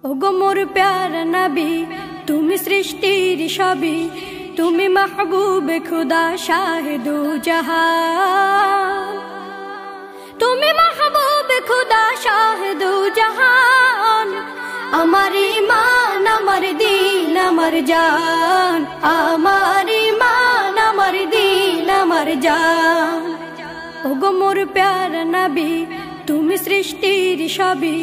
ওগো মোর প্যারা নবী, তুমি সৃষ্টির সবই, তুমি মাহবুবে খুদা শাহে দু জাহান, তুমি মাহবুবে খুদা শাহে দু জাহান। আমার ঈমান, আমার দিন, আমার জান, আমার ঈমান, আমার দিন, আমার জান। ওগো মোর প্যারা নবী, তুমি সৃষ্টির সবই,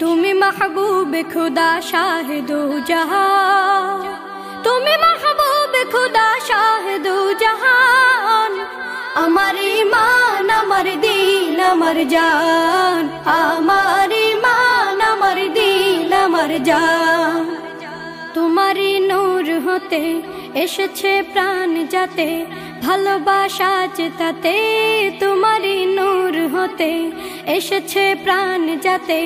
তুমি মাহবুবে খুদা শাহে দু জাহান, তুমি মাহবুবে খুদা শাহে দু জাহান। আমার ঈমান, আমার দিন, আমার জান, আমার ঈমান, আমার দিন, আমার জান। তোমারই নূর হতে এসেছে প্রাণ যাতে, ভালোবাসা চেতাতে। তোমারই নূর হতে এসেছে প্রাণ যাতে,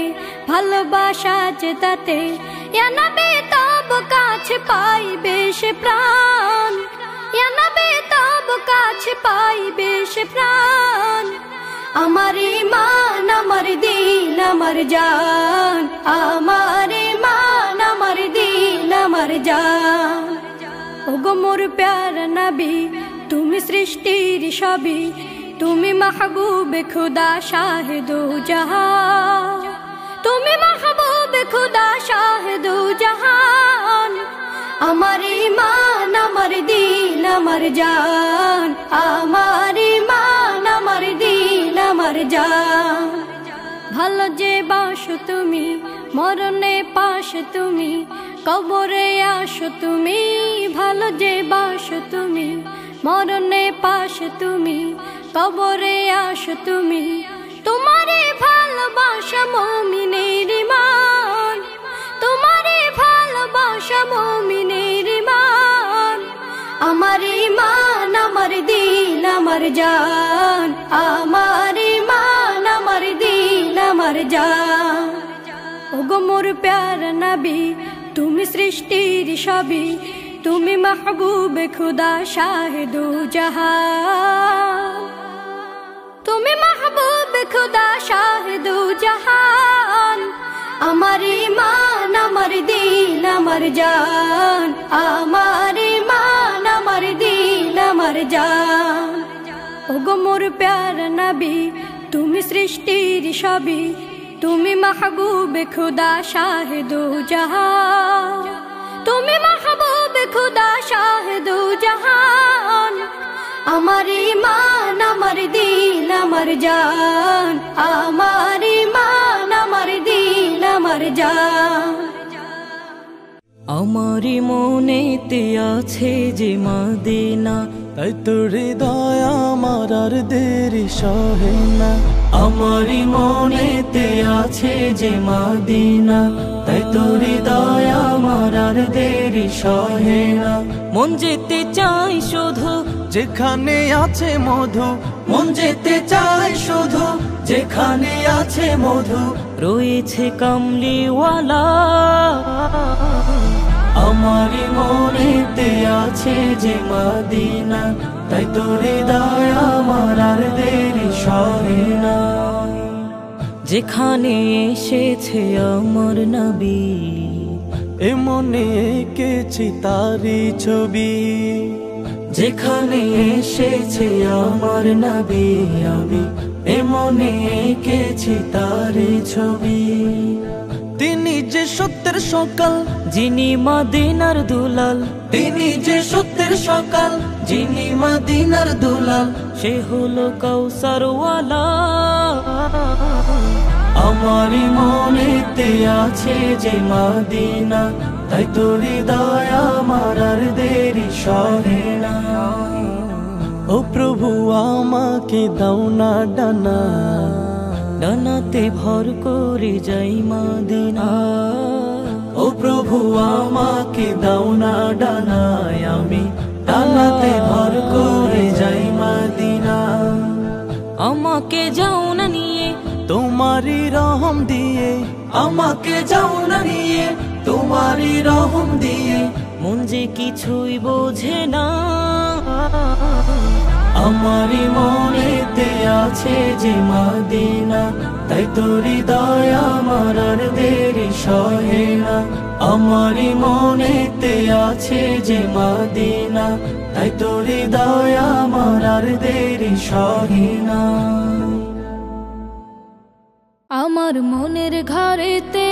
ভালোবাসা চেতাতে। ইয়া নবী তব কাছে পাইবে সে প্রাণ, ইয়া নবী তব কাছে পাইবে সে প্রাণ। আমার ঈমান, আমার দিন, আমার জান, আমার ঈমান, আমার দিন, আমার জান। ওগো মোর প্যারা নবী, তুমি সৃষ্টির সবই, তুমি মাহবুবে খুদা শাহে দু জাহান, তুমি মাহবুবে খুদা শাহে দু জাহান। আমার ঈমান, আমার দিন, আমার জান, আমার ঈমান, আমার দিন, আমার জান। ভালো যে বাসো তুমি, মরণে পাশে তুমি, কবরে আসো তুমি। ভালো যে বাসো তুমি, মরণে পাশে তুমি, কবরে আসো তুমি। তোমারে ভালোবাসা মুমিনের ঈমান, তোমারে ভালোবাসা মুমিনের ঈমান। আমার ঈমান, আমার দিন, আমার জান, আমার ঈমান, আমার দিন, আমার জান। ওগো মোর প্যারা নবী, তুমি সৃষ্টির সবই, তুমি মাহবুবে খুদা শাহে দু জাহান, তুমি মাহবুবে খুদা শাহে দু জাহান। আমার ঈমান, আমার দিন, আমার জান, আমার ঈমান, আমার দিন, আমার জান। ওগো মোর প্যারা নবী, তুমি সৃষ্টির সবই, তুমি মাহবুবে খুদা শাহে দু জাহান, তুমি মাহবুবে খুদা শাহে দু জাহান। আমার ঈমান, আমার দিন, আমার জান, আমার ঈমান, আমার দিন, আমার জান। আমার মনেতে আছে যে মদিনা, তাই তোর হৃদয় আমার আর দেরি সহে না। আমার মনেতে আছে যে মদিনা, তাই তোর হৃদয় আমার আর দেরি সহে না। মন যেতে চাই শুধু যেখানে আছে মধু, মন যেতে চাই শুধু যেখানে আছে মধু, রয়েছে কামলিওয়ালা। আমার মনেতে আছে যে মদিনা, তাই তোর হৃদয় আমার আর দেরি সহে না। যেখানে এসেছে আমার নবী, এ মনে এঁকেছি তারি ছবি। যেখানে এসেছে আমার নবী, আমি এ মনে এঁকেছি তারি ছবি। তিনি যে সত্যের সকাল, যিনি মদিনার দুলাল, তিনি যে সত্যের সকাল, যিনি মদিনার দুলাল, সে হলো কাউসারওয়ালা। আমার মনেতে আছে যে মদিনা, তাই তোর হৃদয় আমার আর দেরি সহে না। ও প্রভু আমাকে দাও না ডানা, ডানাতে ভর করে যাই মদিনা। ও প্রভু আমাকে দাও না ডানায়, আমি ডানাতে ভর করে যাই মদিনা। আমাকে যাও না নিয়ে তোমারি রহম দিয়ে, আমাকে যাও না নিয়ে তোমারি রহম দিয়ে, মন যে কিছুই বোঝে না। আমারি মনেতে আছে যে মদিনা, তাই তো হৃদয় আমার আর দেরি সহে না। আমারি মনেতে আছে যে মদিনা, তাই তো হৃদয় আমার আর দেরি সহে না। আমার মনের ঘরেতে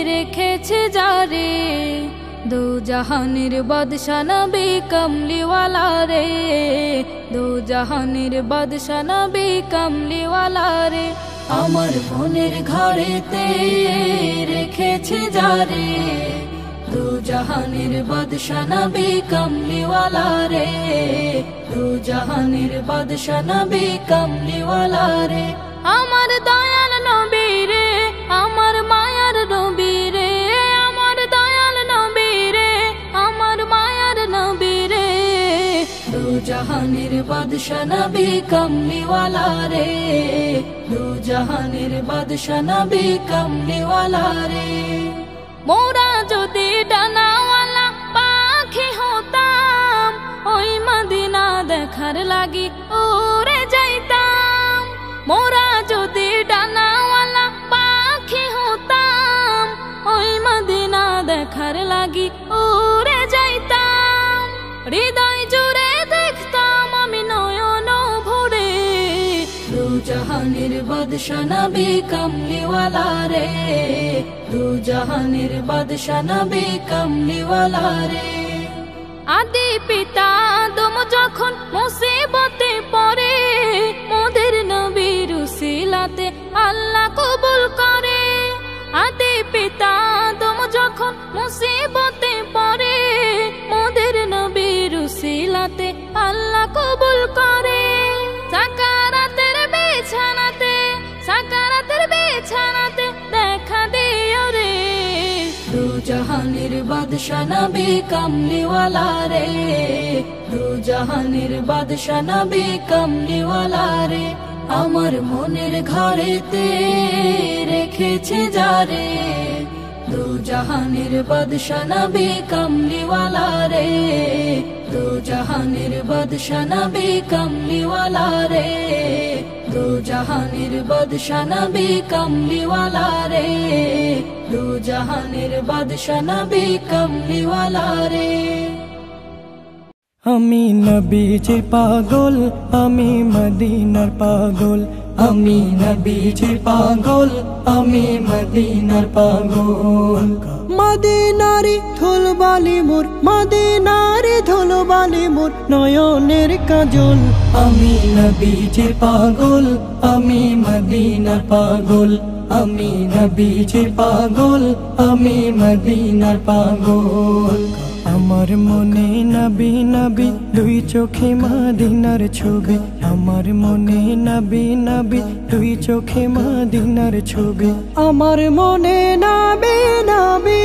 রেখেছে যারে, দো জাহানের বাদশা নবী কমলিওয়ালা রে, দো জাহানের বাদশা নবী কমলিওয়ালা রে। আমার মনের ঘরেতে রেখেছে যারে, দো জাহানের বাদশা নবী কমলিওয়ালা রে, দো জাহানের বাদশা নবী কমলিওয়ালা রে। আমার দয়াল নবী রে, আমার মায়ার নবী রে, আমার দয়াল নবী রে, আমার মায়ার নবী রে, দো জাহানের বাদশা নবী কমলিওয়ালা রে, দো জাহানের বাদশা নবী কমলিওয়ালা রে। মোরা যদি ডানাওয়ালা পাখি হতাম, ওই মদিনা দেখার লাগি উড়ে যাইতাম। মোরা যদি ডানাওয়ালা পাখি হতাম, ওই মদিনা দেখার লাগি উড়ে যাইতাম। হৃদয় জুড়ে দেখতাম আমি নয়ন ভরে, দো জাহানের বাদশা নবী কমলিওয়ালা রে, দো জাহানের বাদশা নবী কমলিওয়ালা রে। আদি পিতা আদম যখন মুসিবতে পড়ে, মোদের নবীর উসিলাতে আল্লাহ কবুল করে। আদি পিতা আদম যখন মুসিবতে পড়ে, মোদের নবীর উসিলাতে আল্লাহ কবুল করে। সাকারাতের বিছানাতে, সাকারাতের বিছানাতে দেখা দিও রে, দো জাহানের বাদশা নবী কমলিওয়ালা রে, দো জাহানের বাদশা নবী কমলিওয়ালা রে। আমার মনের ঘরেতে রেখেছে যারে, দো জাহানের বাদশা নবী কমলিওয়ালা রে, দো জাহানের বাদশা নবী কমলিওয়ালা রে, দো জাহানের বাদশা নবী কমলিওয়ালা রে, দো জাহানের বাদশা নবী কমলিওয়ালা রে। আমি নবীজির পাগল, আমি মদিনার পাগল, আমি নবীজির পাগল, আমি মদিনার পাগল। মদিনারি ধুলবালি মোর, মদিনারি ধুলবালি মোর নয়নের কাজল। আমি নবীজির পাগল, আমি মদিনার পাগল, আমি নবীজির পাগল, আমি মদিনার পাগল। আমার মনে নবী নবী দুই চোখে মদিনার ছবি, আমার মনে নবী নবী দুই চোখে মদিনার ছবি, আমার মনে নবী নবী,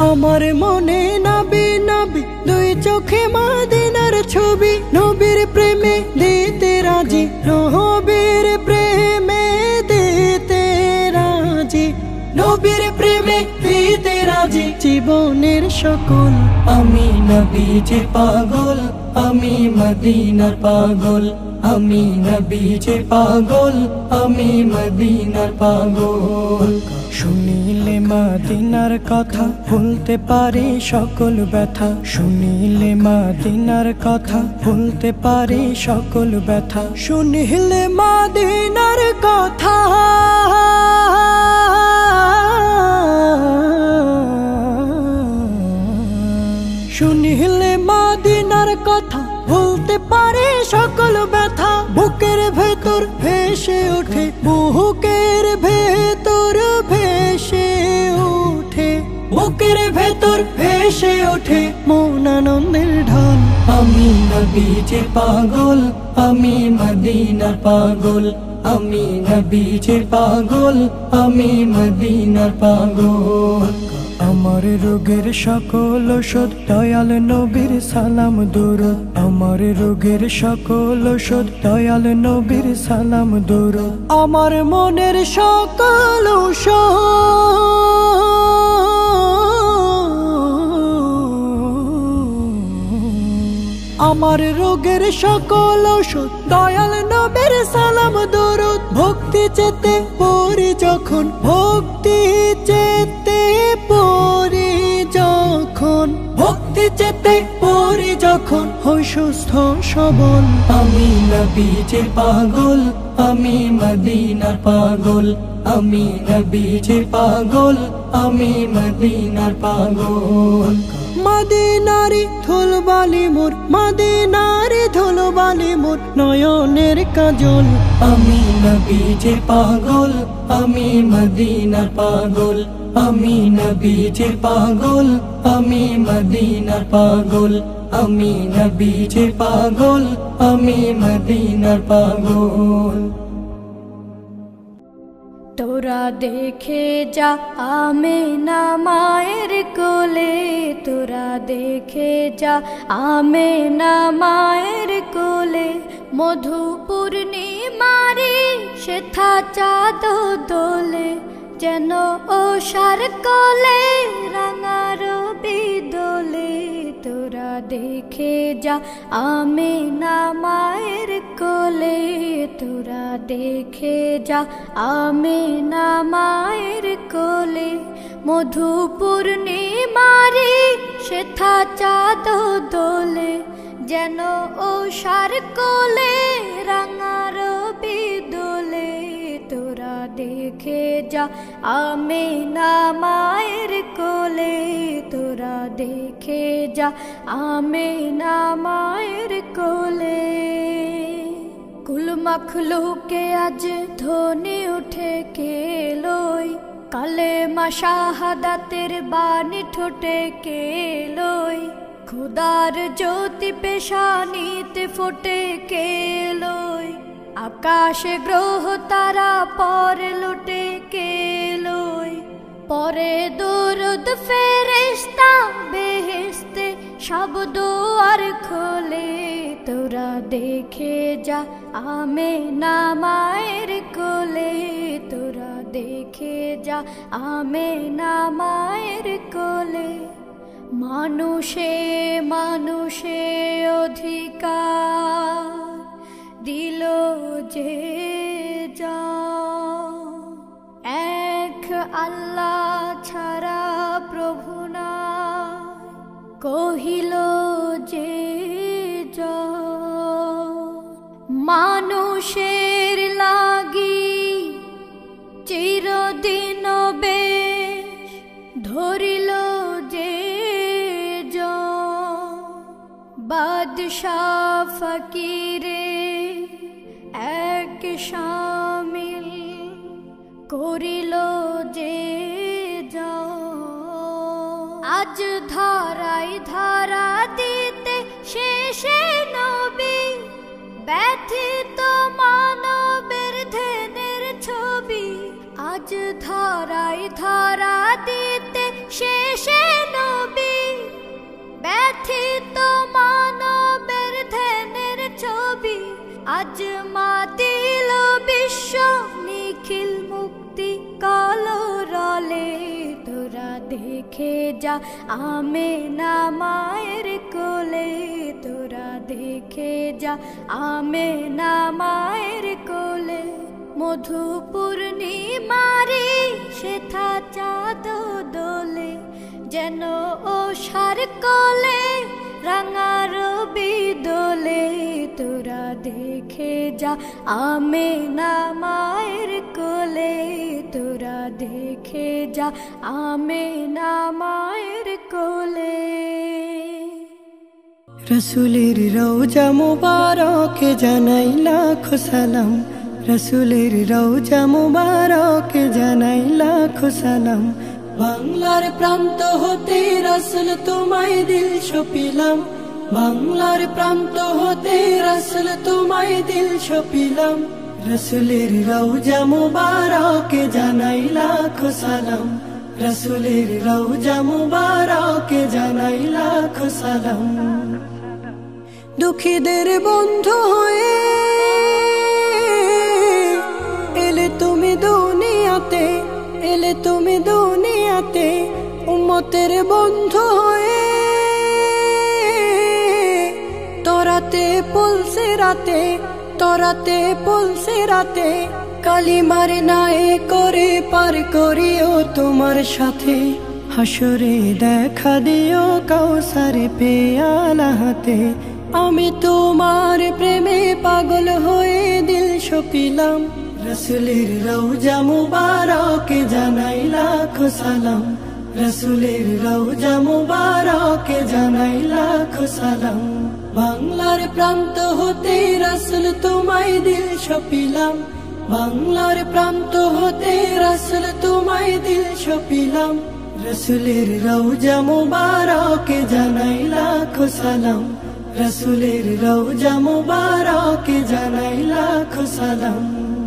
আমার মনে নবী নবী দুই চোখে মদিনার ছবি। নবীর প্রেমে দিতে রাজি, নবীর প্রেমে দিতে রাজি, নবীর প্রেমে দিতে রাজি জীবনের সকল। আমি নবীজির পাগল, আমি মদিনার পাগল, আমি নবীজির পাগল, আমি মদিনার পাগল। শুনিলে মদিনার কথা ভুলতে পারি সকল ব্যথা, শুনিলে মদিনার কথা ভুলতে পারি সকল ব্যথা, শুনিলে মদিনার কথা শুনিলে মদিনার কথা ভুলতে পারে সকল ব্যথা। বুকের ভেতর ভেসে ওঠে, বুকের ভেতর ভেসে ওঠে, বুকের ভেতর ভেসে ওঠে মন আনন্দের ঢল। আমি নবীজির পাগল, আমি মদিনার পাগল, আমি নবীজির পাগল, আমি মদিনার পাগল। আমার রোগের সকল ওষুধ দয়াল নবীর সালাম দরুদ, আমার রোগের সকল ওষুধ দয়াল নবীর সালাম দরুদ। আমার মনের সকল ঔষধ আমার রোগের সকল ঔষধ দয়াল নবীর সালাম দরুদ ভক্তি চেতে পড়ি যখন ভক্তি চেতে পড়ি যখন ভক্তি চেতে পড়ি যখন হই সুস্থ সবল আমি নবীজির পাগল আমি মদিনার পাগল আমি নবীজির পাগল আমি মদিনার পাগল মদিনারি ধুলবালি মোর মদিনারি ধুলবালি মোর নয়নের কাজল আমি নবীজির পাগল আমি মদিনার পাগল আমি নবীজির পাগল আমি মদিনার পাগল আমি নবীজির পাগল আমি মদিনার পাগল তোরা দেখে যা আমেনা মায়ের কোলে তোরা দেখে যা আমেনা মায়ের কোলে মধু পূর্ণিমারি সেথা চাঁদ দোলে যেন ওষার কোলে রাঙা রবি দোলে তোরা দেখে যা আমেনা মায়ের কোলে তোরা দেখে যা আমেনা মায়ের কোলে মধু পূর্ণিমারি সেথা চাঁদ দোলে যেন ওষার কোলে রাঙা রবি দোলে তোরা দেখে যা আমেনা মায়ের কোলে তোরা দেখে যা আমেনা মায়ের কোলে কুল মখলুকে আজ ধ্বনি উঠে কেলোই কালেমা শাহাদাতের বাণী ঠোঁটে কেলোই খুদার জ্যোতি পেশানিতে ফোটে কেলোই আকাশে গ্রহ তারা পরে লুটে কেলোই পরে দরুদ ফেরেশতা বেহেশতে সব দুয়ার খোলে তোরা দেখে যা আমেনা মায়ের কোলে তোরা দেখে যা আমেনা মায়ের কোলে মানুষে মানুষে অধিকার দিল যে যা এক আল্লাহ ছাড়া প্রভু না কহিল যে যা মানুষের লাগি চিরদিন বেশ ধরিল যে যা বাদশাহ ফকিরে এক শামিল করিল যে যা আজ ধরাই ধরা দিতে শেষে নবী ব্যথিত মানবের ধ্যানের ছবি আজ ধরাই ধরা দিতে শেষে নবী ব্যথিত মানবের ধ্যানের ছবি আজ মাতিল বিশ্ব নিখিল মুক্তি কলরলে তোরা দেখে যা আমেনা মায়ের কোলে তোরা দেখে যা আমেনা মায়ের কোলে মধু পূর্ণিমারি সেথা চাঁদ দোলে যেন ওষার কোলে রাঙা রবি দোলে তোরা দেখে যা আমেনা মায়ের কোলে তোরা দেখে যা আমেনা মায়ের কোলে রসুলের রওজা মুবারকে জানাই লাখো সালাম রসুলের রওজা মুবারকে জানাই লাখো সালাম বাংলার প্রান্ত হতে রসুল তোমায় দিল সপিলাম বাংলার প্রান্ত হতে রসুল তোমায় দিল সপিলাম রসুলের রওজা মুবারকে জানাই লাখো সালাম রসুলের রওজা মুবারকে জানাই লাখো সালাম দুঃখীদের বন্ধু হয়ে এলে তুমি দুনিয়াতে এলে তুমি দুনিয়াতে উম্মতের বন্ধু হয়ে তোরা তরাতে পলসে রাতে কালিমার নায়ে করে পার করিও তোমার সাথে। হাসরে দেখা দিও কাউসারে পেয়ালা হাতে। আমি তোমার প্রেমে পাগল হয়ে দিল সপিলাম। রসুলের রওজা মুবারকে জানাই লাখো সালাম। রসুলের রওজা মুবারকে জানাই লাখো সালাম। বাংলার প্রান্ত হতে রসুল তোমায় দিল সপিলাম। বাংলার প্রান্ত হতে রসুল তোমায় দিল সপিলাম। রসুলের রওজা মুবারকে জানাই লাখো সালাম। রসুলের রওজা মুবারকে জানাই লাখো সালাম।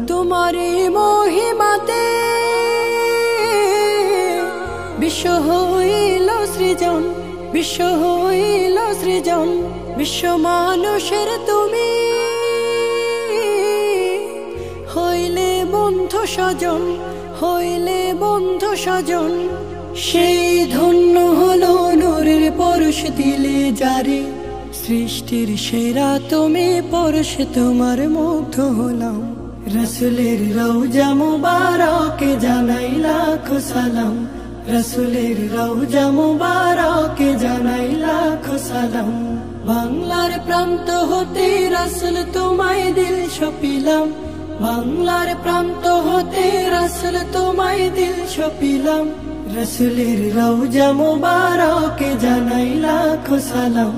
তোমারে মহিমাতে বিশ্ব হইল সৃজন, বিশ্ব হইল সৃজন। বিশ্ব মানুষের তুমি হইলে বন্ধু স্বজন, হইলে বন্ধু স্বজন। সেই ধন্য হলো নূরের পরশ দিলে জারি। সৃষ্টির সেরা তুমি পরশ তোমার মুগ্ধ হলাম। রসুলের রওজা মুবারকে জানাই লাখো সালাম। রসুলের রওজা মুবারকে জানাই লাখো সালাম। বাংলার প্রান্ত হতে রসুল তোমায় দিল সপিলাম। বাংলার প্রান্ত হতে রসুল তোমায় দিল সপিলাম। রসুলের রওজা মুবারকে জানাই লাখো সালাম।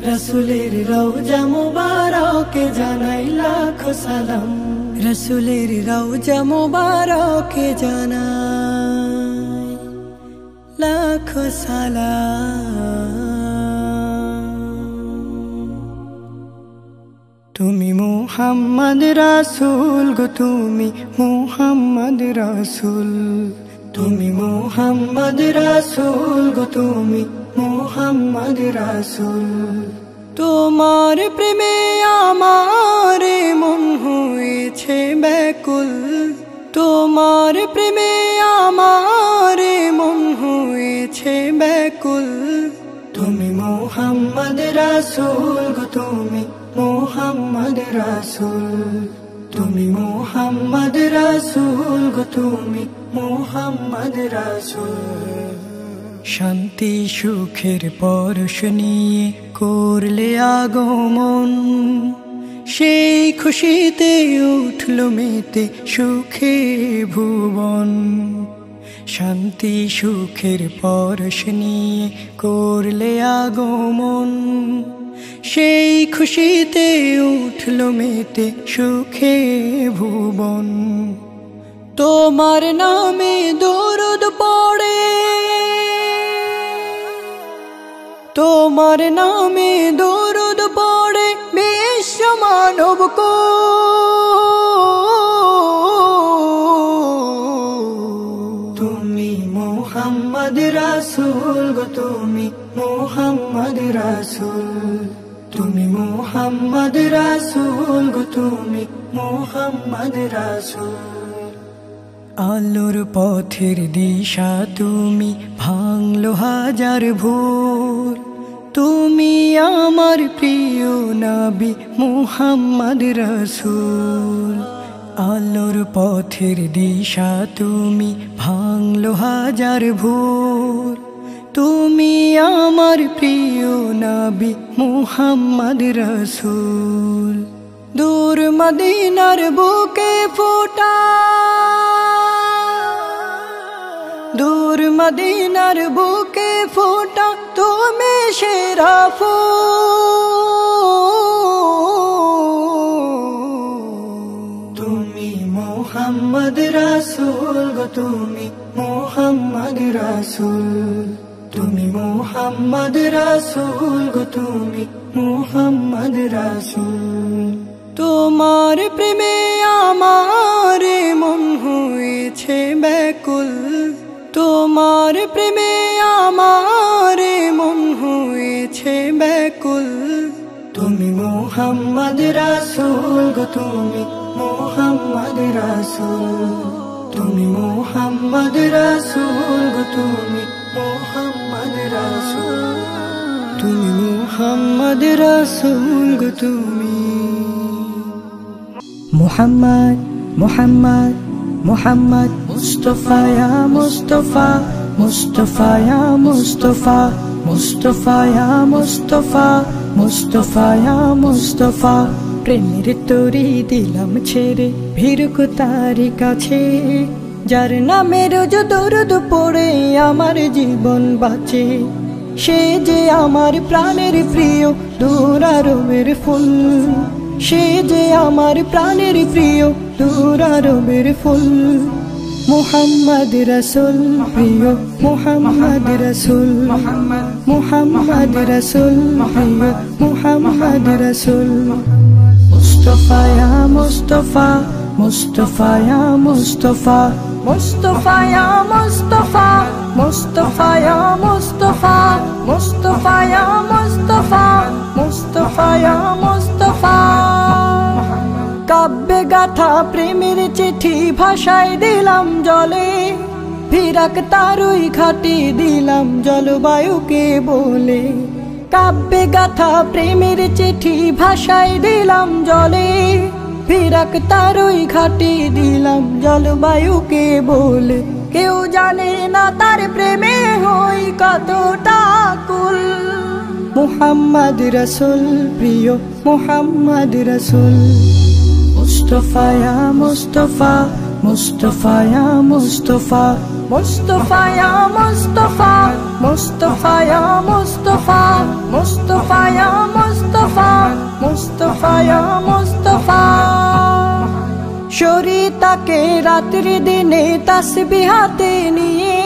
রসুলের রওজা মুবারকে জানাই লাখো সালাম। রসুলের রওজা মুবারকে জানাই লাখো সালাম। তুমি মুহাম্মদ রাসূল গো, তুমি মুহাম্মদ রাসূল। তুমি মুহাম্মদ রাসূল গো, তুমি মুহাম্মদ রাসূল। তোমার প্রেমে আমার মন হয়েছে ব্যাকুল। তোমার প্রেমে আমার মন হয়েছে ব্যাকুল। তুমি মুহাম্মদ রাসূল গো, তুমি মুহাম্মদ রাসূল। তুমি মুহাম্মদ রাসূল গো, তুমি মুহাম্মদ রাসূল। শান্তি সুখের পরশ নিয়ে করলে আগমন। সেই খুশিতে উঠল মেতে সুখে ভুবন। শান্তি সুখের পরশ নিয়ে করলে আগমন। সেই খুশিতে উঠল মেতে সুখে ভুবন। তোমার নামে দরুদ পড়ে, তোমার নামে দরুদ পড়ে বিশ্ব মানব কো। তুমি মুহাম্মদ রাসূল গো, তুমি মুহাম্মদ রাসূল। তুমি মুহাম্মদ রাসূল গো, তুমি মুহাম্মদ রাসূল। আলোর পথের দিশা তুমি ভাঙলো হাজার ভুল। তুমি আমার প্রিয় নবী মুহাম্মদ রাসূল। আলোর পথের দিশা তুমি ভাঙলো হাজার ভুল। তুমি আমার প্রিয় নবী মুহাম্মদ রাসূল। দূর মদিনার বুকে ফোটা, দূর মদিনার বুকে ফোটা তুমি সেরা ফুল। তুমি মুহাম্মদ রাসূল গো, তুমি মুহাম্মদ রাসূল। তুমি মুহাম্মদ রাসূল গো, তুমি মুহাম্মদ রাসূল। তোমার প্রেমে আমার মন হয়েছে ব্যাকুল। তোমার প্রেমে আমার মন হয়েছে ব্যাকুল। তুমি মুহাম্মদ রাসূল গো, তুমি মুহাম্মদ রাসূল। তুমি মুহাম্মদ রাসূল গো, তুমি মুহাম্মদ রাসূল। তুমি মুহাম্মদ রাসূল গো তুমি। মুহাম্মদ মুহাম্মদ মুহাম্মদ মুস্তাফা ইয়া মুস্তাফা, মুস্তাফা ইয়া মুস্তাফা, মুস্তাফা ইয়া মুস্তাফা, মুস্তাফা ইয়া মুস্তাফা। প্রেমের তরি দিলাম ছেড়ে ভিড়কো তারি কাছে, যার নামে রোজ দরুদ পড়ে আমার জীবন বাঁচে। সে যে আমার প্রাণের প্রিয় দুরারোমের ফুল, সে যে আমার প্রাণের প্রিয় দুরারোমের ফুল। মুহাম্মদ রাসূল প্রিয় মুহাম্মদ রাসূল, মুহাম্মদ রাসূল প্রিয় মুহাম্মদ রাসূল। মুস্তাফা ইয়া মুস্তাফা, মুস্তাফা ইয়া মুস্তাফা, মুস্তাফা ইয়া মুস্তাফা, মুস্তাফা ইয়া মুস্তাফা, মুস্তাফা ইয়া মুস্তাফা, মুস্তাফা ইয়া মুস্তাফা। কাব্যে গাথা প্রেমের চিঠি ভাষায় দিলাম জলে, ফিরাক তারই ঘাটে দিলাম জলবায়ুকে বলে। কাব্যে গাথা প্রেমের চিঠি ভাষায় দিলাম জলে, ফিরাক তারই ঘাটে দিলাম জলবায়ুকে বলে। কেউ জানে না তার প্রেমে হই কতটা কুল। মুহাম্মদ রাসূল প্রিয় মুহাম্মদ রাসূল। মুস্তাফা ইয়া মুস্তাফা, মুস্তাফা ইয়া মুস্তাফা, মুস্তাফা ইয়া মুস্তাফা, মুস্তাফা ইয়া মুস্তাফা, মুস্তাফা ইয়া মুস্তাফা, মুস্তাফা ইয়া মুস্তাফা। শরীতাকে রাত্রি দিনে তাসবিহাতে নিয়ে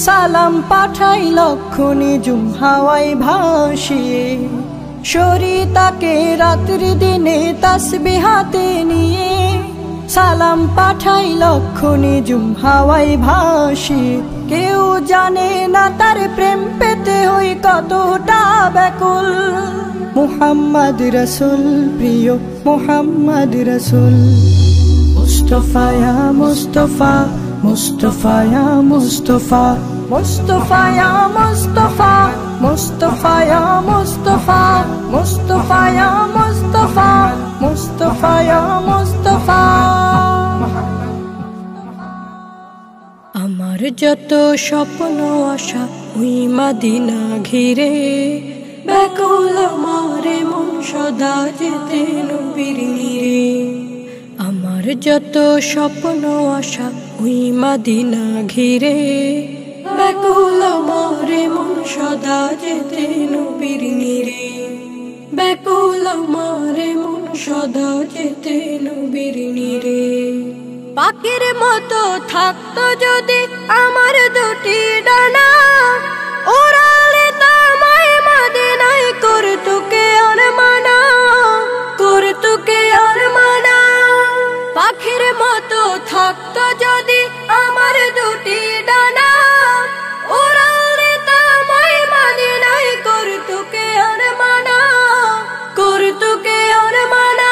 সালাম পাঠাই লক্ষ নিঝুম হাওয়ায় ভাসিয়ে। শরীতাকে রাত্রি দিনে তাসবিহাতে নিয়ে সালাম পাঠাই লক্ষ নিঝুম হাওয়ায় ভাসিয়ে। কেউ জানে না তার প্রেম পেতে হই কতটা ব্যাকুল। মুহাম্মদ রাসূল প্রিয় মুহাম্মদ রাসূল। মুস্তাফা ইয়া মুস্তাফা, মুস্তাফা ইয়া মুস্তাফা, মুস্তাফা ইয়া মুস্তাফা, মুস্তাফা ইয়া মুস্তাফা, মুস্তাফা ইয়া মুস্তাফা, মুস্তাফা ইয়া মুস্তাফা। আমার যত স্বপ্ন আশা ওই মদিনা ঘিরে, ব্যাকুল আমার মন সদা যেতে নবীর নিরে। আমার যত স্বপ্ন আশা ওই মদিনা ঘিরে, ব্যাকুল আমার মন সদা যেতে নবীর নিরে। ব্যাকুল আমার মন সদা যেতে নবীর নিরে। পাখির মতো থাকতো যদি আমার দুটি ডানা, উড়ালে তোমায় মদিনায় করতো কে আর মানা, করতো কে আর মানা। পাখির মতো থাকতো যদি আমার দুটি ডানা, উড়ালে তোমায় মদিনায় করতো কে আর মানা, করতো কে আর মানা।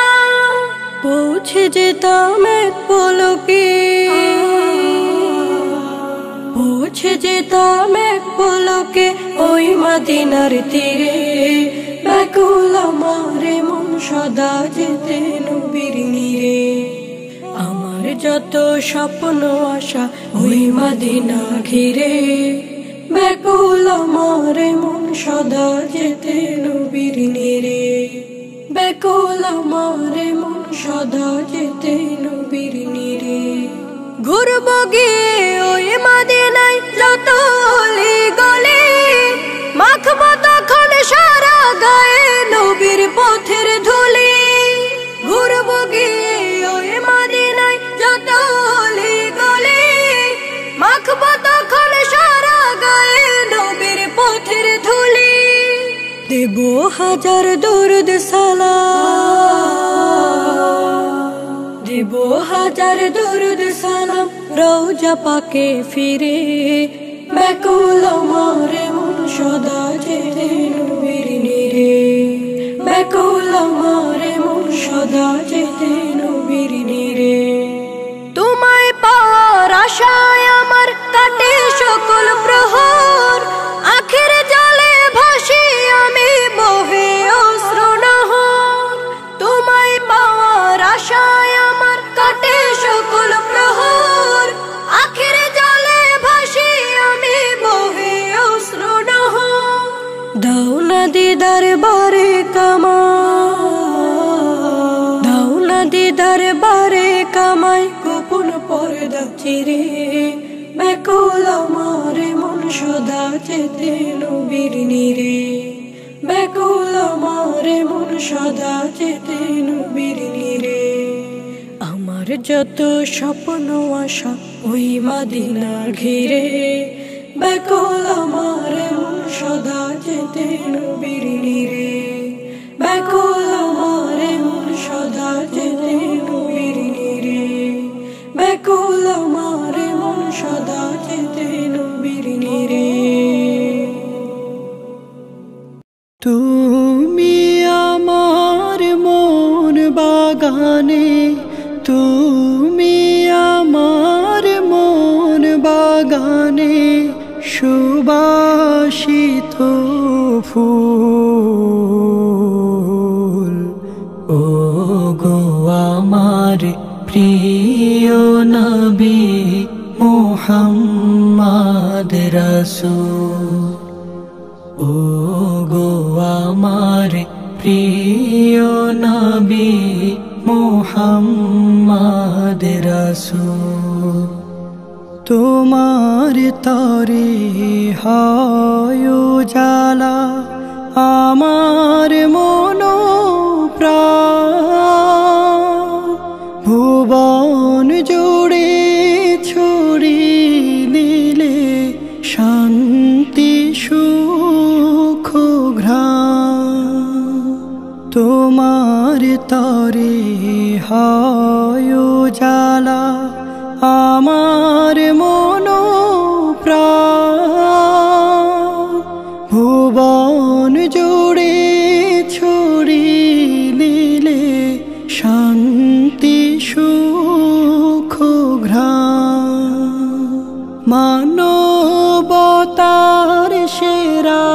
পৌঁছে যেতাম এক পলকে, পৌঁছে যেতাম এক পলকে ওই মদিনার তীরে। ব্যাকুল আমার মন সদা যেতে নবীর নিরে। আমার যত স্বপ্ন আশা ওই মদিনা ঘিরে, ব্যাকুল আমার মন সদা যেতে নবীর নিরে। ব্যাকুল আমার মন সদা যেতে নবীর নিরে। ঘুরবো গিয়ে ওই মদিনায় যত অলি গলি, মাখবো তখন সারা গায়ে নবীর পথের ধুলি। ঘুরবো গিয়ে ওই মদিনায় যত অলি গলি, মাখবো তখন সারা গায়ে নবীর পথের ধুলি। দেব হাজার দরুদ সালাম, দেব হাজার দরুদ সালাম রওজা পাকে ফিরে। ব্যাকুল আমার মন সদা যেতে নবীর নিরে। ব্যাকুল আমার মন সদা যেতে নবীর নিরে। তোমায় পাওয়ার আশায় আমার কাটে সকল প্রহর, আখের জলে ভাসি আমি বহে পর্দা চিরে, ব্যাকুল আমার মন সদা যেতে নবীর নিরে, ব্যাকুল আমার মন সদা যেতে নবীর নিরে। আমার যত স্বপ্ন আশা ওই মদিনা ঘিরে, ব্যাকুল আমার মন সদা যেতে নবীর নিরে, ব্যাকুল আমার মন সদা যেতে নবীর নিরে, ব্যাকুল আমার মন সদা যেতে নবীর নিরে। তুমি আমার মন বাগানে, তুমি আমার মন বাগানে সুবাসিত ফুল। ও গো আমার প্রিয় নবী মুহাম্মদ রাসূল, ও গো আমার প্রিয় নবী মুহাম্মদ রাসূল। তোমার তরে হয় উজালা আমার মন প্রাণ, ভুবন জুড়ে ছড়িয়ে দিলে শান্তি সুখ ঘ্রাণ। তোমার তরে হয় উজালা আমার মন প্রাণ, ভুবন জুড়ে ছড়িয়ে দিলে শান্তি সুখ ঘ্রাণ। মানবতার সেরা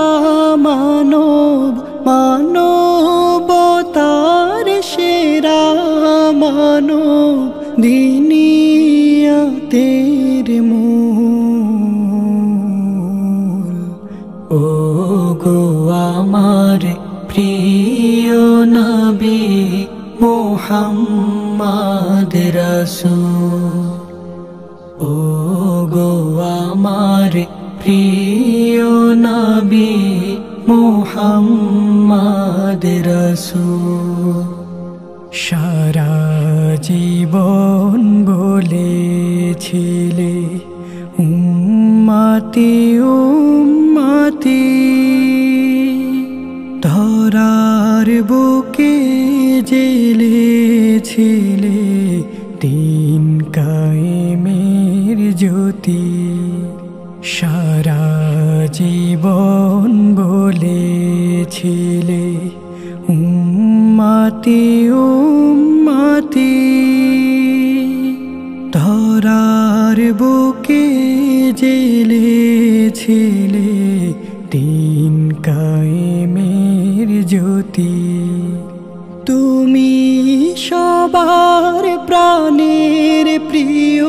মানব, মানবতার সেরা মানব দিনিয়াতের মূল। ও গো আমার প্রিয় নবী মুহাম্মদ রাসূল, ও গো আমার প্রিয় নবী মুহাম্মদ রাসূল। সারা জীবন বলেছিলে উম্মতি উম্মতি, ধরার বুকে জেলেছিলে দিন কায়েমের জ্যোতি। সারা জীবন বলেছিলে উম্মতি উম্মতি, ধরার বুকে জেলেছিলে দিন কায়েমের জ্যোতি। তুমি সবার প্রাণের প্রিয়,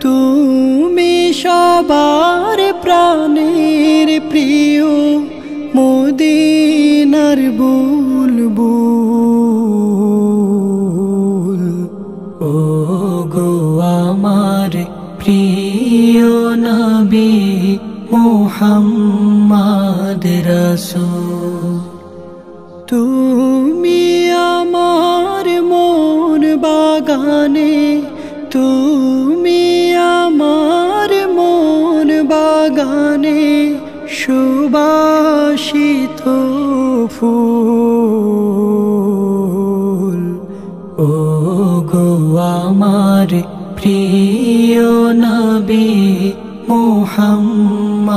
তুমি সবার প্রাণের প্রিয়, মদিনার বুলবুল। ও গো আমার প্রিয় নবী মুহাম্মদ রাসূল, তুমি আমার মন বাগানে, তুমি আমার মন বাগানে সুবাসিত ফুল। ও গো আমার প্রিয় নবী মুহাম্মদ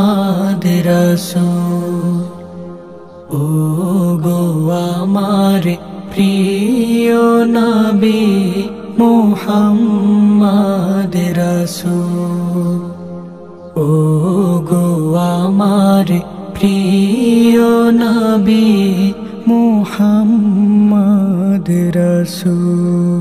রাসূল, ও গো আমার প্রিয় নবী মুহাম্মদ রাসূল, ও গো আমার প্রিয় নবী মুহাম্মদ রাসূল।